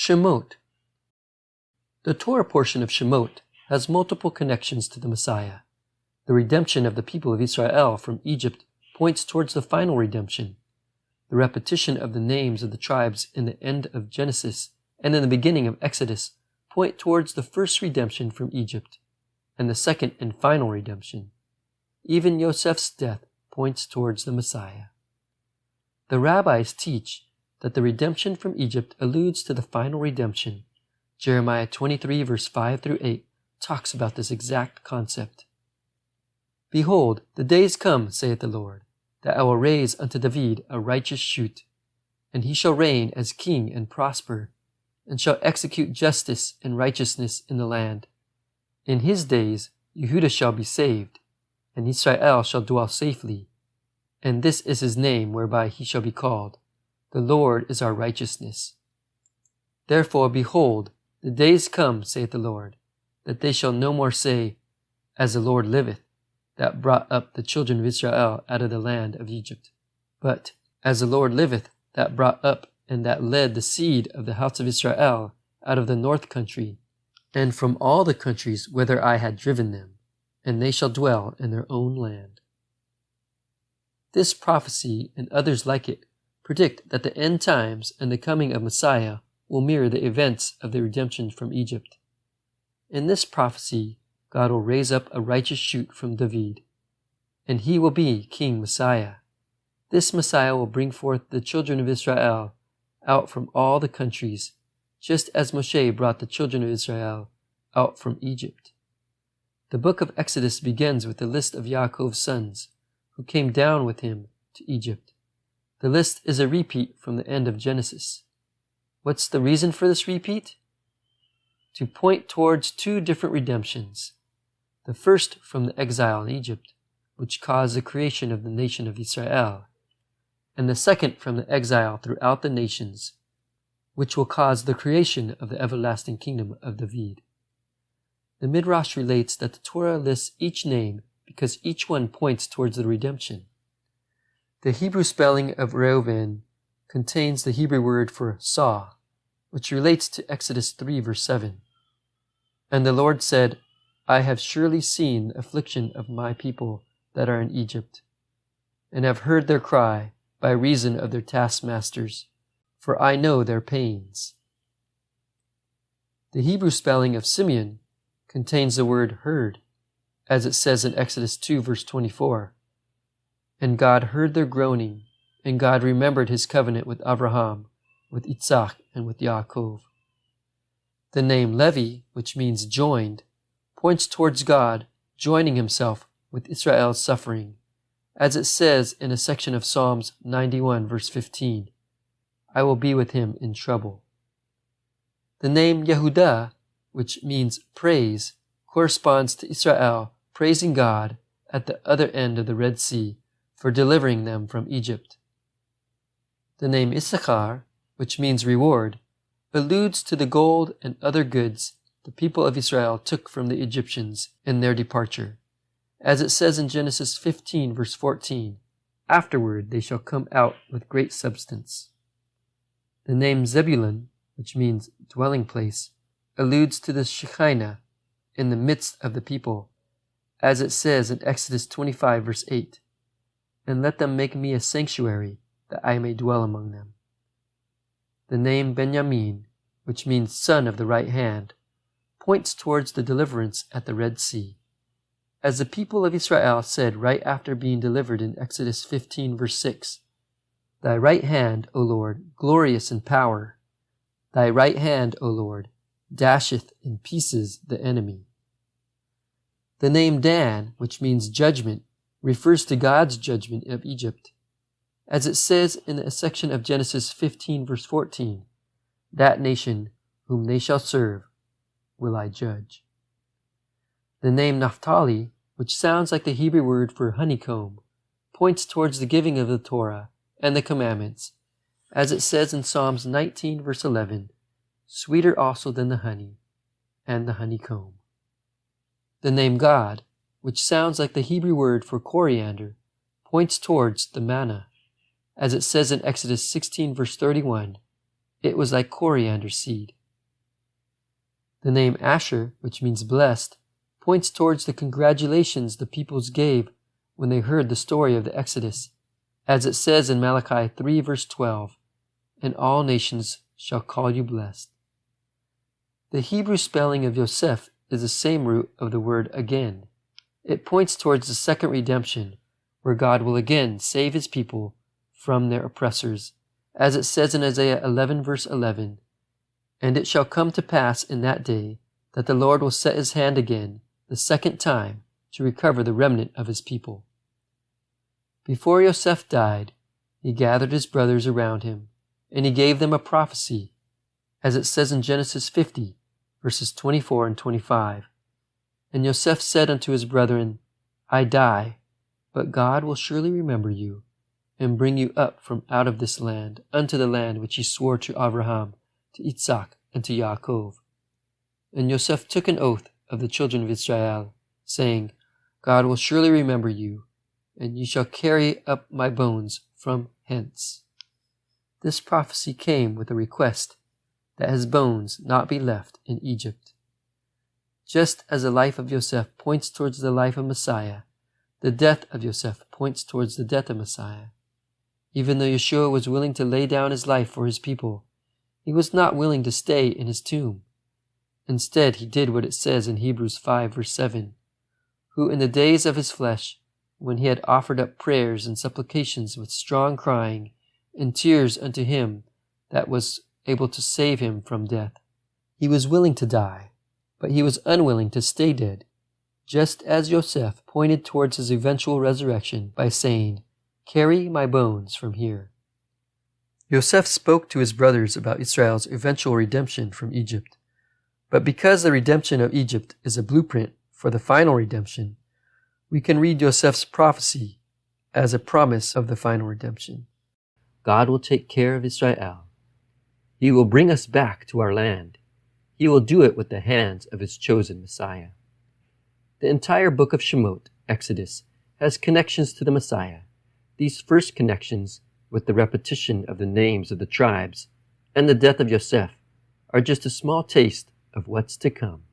Shemot. The Torah portion of Shemot has multiple connections to the Messiah. The redemption of the people of Israel from Egypt points towards the final redemption. The repetition of the names of the tribes in the end of Genesis and in the beginning of Exodus point towards the first redemption from Egypt and the second and final redemption. Even Joseph's death points towards the Messiah. The rabbis teach that the redemption from Egypt alludes to the final redemption. Jeremiah 23 verse 5 through 8 talks about this exact concept. Behold, the days come, saith the Lord, that I will raise unto David a righteous shoot, and he shall reign as king and prosper, and shall execute justice and righteousness in the land. In his days Yehudah shall be saved, and Israel shall dwell safely. And this is his name whereby he shall be called. The Lord is our righteousness. Therefore, behold, the days come, saith the Lord, that they shall no more say, As the Lord liveth, that brought up the children of Israel out of the land of Egypt. But, As the Lord liveth, that brought up and that led the seed of the house of Israel out of the north country, and from all the countries whither I had driven them, and they shall dwell in their own land. This prophecy and others like it predict that the end times and the coming of Messiah will mirror the events of the redemption from Egypt. In this prophecy, God will raise up a righteous shoot from David, and he will be King Messiah. This Messiah will bring forth the children of Israel out from all the countries, just as Moshe brought the children of Israel out from Egypt. The book of Exodus begins with the list of Yaakov's sons, who came down with him to Egypt. The list is a repeat from the end of Genesis. What's the reason for this repeat? To point towards two different redemptions. The first from the exile in Egypt, which caused the creation of the nation of Israel, and the second from the exile throughout the nations, which will cause the creation of the everlasting kingdom of David. The Midrash relates that the Torah lists each name because each one points towards the redemption. The Hebrew spelling of Reuven contains the Hebrew word for saw, which relates to Exodus 3 verse 7. And the Lord said, I have surely seen the affliction of my people that are in Egypt, and have heard their cry by reason of their taskmasters, for I know their pains. The Hebrew spelling of Simeon contains the word heard, as it says in Exodus 2 verse 24. And God heard their groaning, and God remembered his covenant with Avraham, with Isaac, and with Yaakov. The name Levi, which means joined, points towards God joining himself with Israel's suffering, as it says in a section of Psalms 91 verse 15, I will be with him in trouble. The name Yehudah, which means praise, corresponds to Israel praising God at the other end of the Red Sea for delivering them from Egypt. The name Issachar, which means reward, alludes to the gold and other goods the people of Israel took from the Egyptians in their departure. As it says in Genesis 15 verse 14, afterward they shall come out with great substance. The name Zebulun, which means dwelling place, alludes to the Shekinah in the midst of the people, as it says in Exodus 25 verse 8, and let them make me a sanctuary that I may dwell among them. The name Benjamin, which means son of the right hand, points towards the deliverance at the Red Sea. As the people of Israel said right after being delivered in Exodus 15 verse 6, Thy right hand, O Lord, glorious in power. Thy right hand, O Lord, dasheth in pieces the enemy. The name Dan, which means judgment, refers to God's judgment of Egypt. As it says in a section of Genesis 15 verse 14, That nation whom they shall serve will I judge. The name Naphtali, which sounds like the Hebrew word for honeycomb, points towards the giving of the Torah and the commandments, as it says in Psalms 19 verse 11, sweeter also than the honey and the honeycomb. The name God, which sounds like the Hebrew word for coriander, points towards the manna, as it says in Exodus 16 verse 31, It was like coriander seed. The name Asher, which means blessed, points towards the congratulations the peoples gave when they heard the story of the Exodus, as it says in Malachi 3 verse 12, "And all nations shall call you blessed." The Hebrew spelling of Yosef is the same root of the word again. It points towards the second redemption, where God will again save his people from their oppressors, as it says in Isaiah 11 verse 11, "And it shall come to pass in that day that the Lord will set his hand again the second time to recover the remnant of his people." Before Yosef died, he gathered his brothers around him, and he gave them a prophecy, as it says in Genesis 50 verses 24 and 25. "And Yosef said unto his brethren, I die, but God will surely remember you, and bring you up from out of this land unto the land which he swore to Avraham, to Isaac, and to Yaakov. And Yosef took an oath of the children of Israel, saying, God will surely remember you, and ye shall carry up my bones from hence." This prophecy came with a request that his bones not be left in Egypt. Just as the life of Yosef points towards the life of Messiah, the death of Yosef points towards the death of Messiah. Even though Yeshua was willing to lay down his life for his people, he was not willing to stay in his tomb. Instead, he did what it says in Hebrews 5 verse 7, "Who in the days of his flesh, when he had offered up prayers and supplications with strong crying and tears unto him that was able to save him from death, he was willing to die, but he was unwilling to stay dead, just as Yosef pointed towards his eventual resurrection by saying, Carry my bones from here." Yosef spoke to his brothers about Israel's eventual redemption from Egypt. But because the redemption of Egypt is a blueprint for the final redemption, we can read Yosef's prophecy as a promise of the final redemption. God will take care of Israel. He will bring us back to our land. He will do it with the hands of his chosen Messiah. The entire book of Shemot, Exodus, has connections to the Messiah. These first connections, with the repetition of the names of the tribes and the death of Yosef, are just a small taste of what's to come.